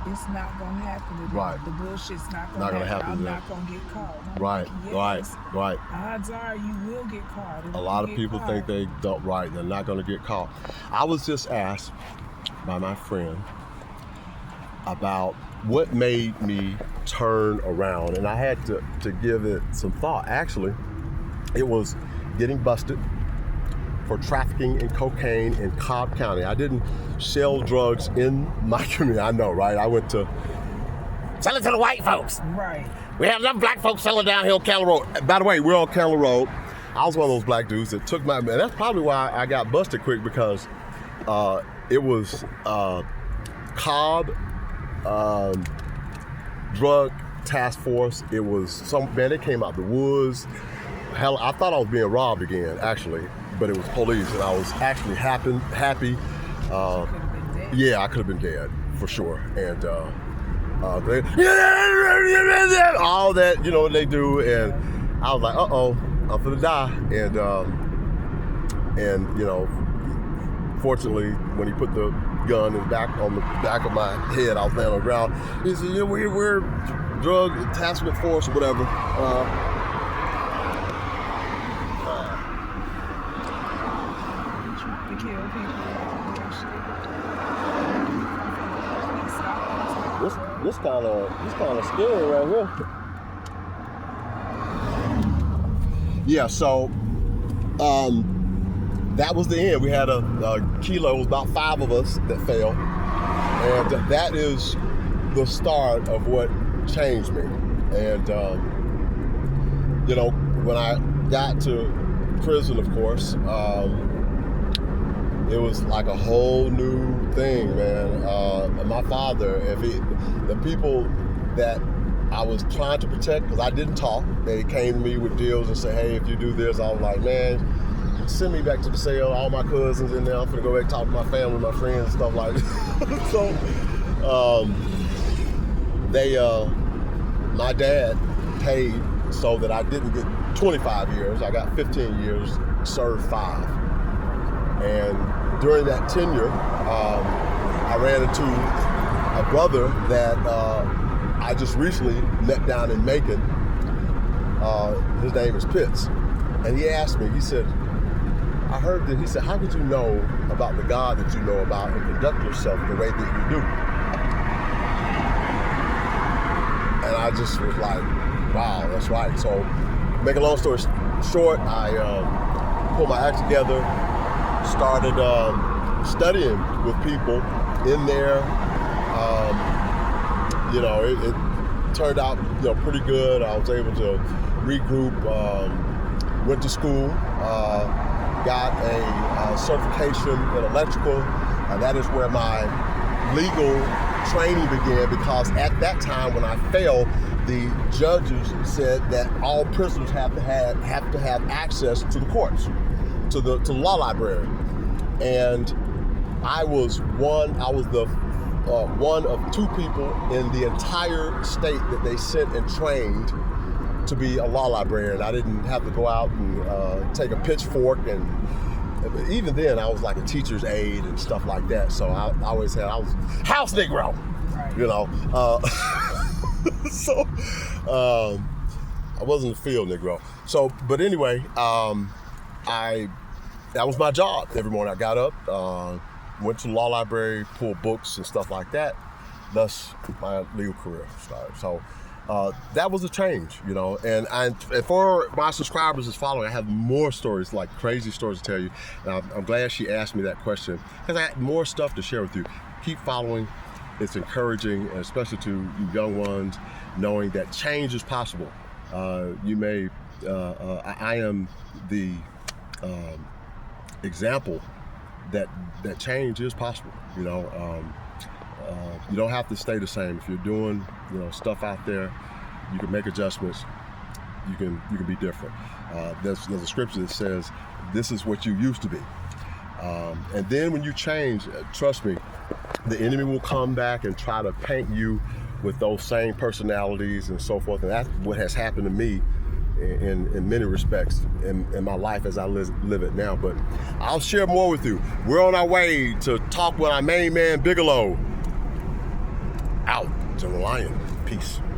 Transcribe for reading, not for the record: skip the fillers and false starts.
it's not gonna happen to them. Right. The bullshit's not gonna happen. I'm not gonna get caught. Right, yes, right. Odds are you will get caught. A lot of people think they don't. Right, they're not gonna get caught. I was just asked by my friend about what made me turn around, and I had to give it some thought. Actually, it was getting busted for trafficking in cocaine in Cobb County. I didn't sell drugs in my community. I know, right? I went to sell it to the white folks. Right. We have enough black folks selling down here on Candler Road. By the way, we're on Candler Road. I was one of those black dudes that took my, and that's probably why I got busted quick, because it was Cobb drug task force. It was man, they came out the woods. Hell, I thought I was being robbed again, actually, but it was police, and I was actually happy. Yeah, I could have been dead for sure. And all that, you know, they do, and I was like, uh-oh, I'm gonna die. And you know, fortunately, when he put the gun on the back of my head, I was laying on the ground. He said, yeah, we're drug attachment force or whatever. This kind of scary right here. Yeah, so that was the end. We had a kilo. It was about 5 of us that fell, and that is the start of what changed me. And you know, when I got to prison, of course, it was like a whole new thing, man. My father, the people that I was trying to protect, because I didn't talk, they came to me with deals and said, hey, if you do this, I was like, man, send me back to the cell, all my cousins in there, I'm gonna go back and talk to my family, my friends, and stuff like that. So, my dad paid so that I didn't get 25 years, I got 15 years, served 5. And during that tenure, I ran into a brother that I just recently met down in Macon. His name is Pitts. And he asked me, he said, I heard that, he said, how could you know about the God that you know about and conduct yourself the way that you do? And I just was like, wow, that's right. So, make a long story short, I pulled my act together, started studying with people in there. You know, it turned out, you know, pretty good. I was able to regroup, went to school, got a certification in electrical, and that is where my legal training began, because at that time when I failed, the judges said that all prisoners have to have access to the courts, to the law library. And I was one of 2 people in the entire state that they sent and trained to be a law librarian. I didn't have to go out and take a pitchfork, and even then I was like a teacher's aide and stuff like that. So I always I was house Negro, you know. So I wasn't a field Negro. So, but anyway, that was my job. Every morning I got up, went to the law library, pulled books and stuff like that. Thus, my legal career started. So that was a change, you know. And for my subscribers that's following, I have more stories, like crazy stories to tell you. And I'm glad she asked me that question, because I had more stuff to share with you. Keep following. It's encouraging, especially to you young ones, knowing that change is possible. I am the example that change is possible. You know, you don't have to stay the same. If you're doing, you know, stuff out there, you can make adjustments. You can be different. There's a scripture that says, "This is what you used to be." And then when you change, trust me, the enemy will come back and try to paint you with those same personalities and so forth. And that's what has happened to me in many respects in my life as I live it now. But I'll share more with you. We're on our way to talk with our main man, Bigelow. Out. 7Genera11. Peace.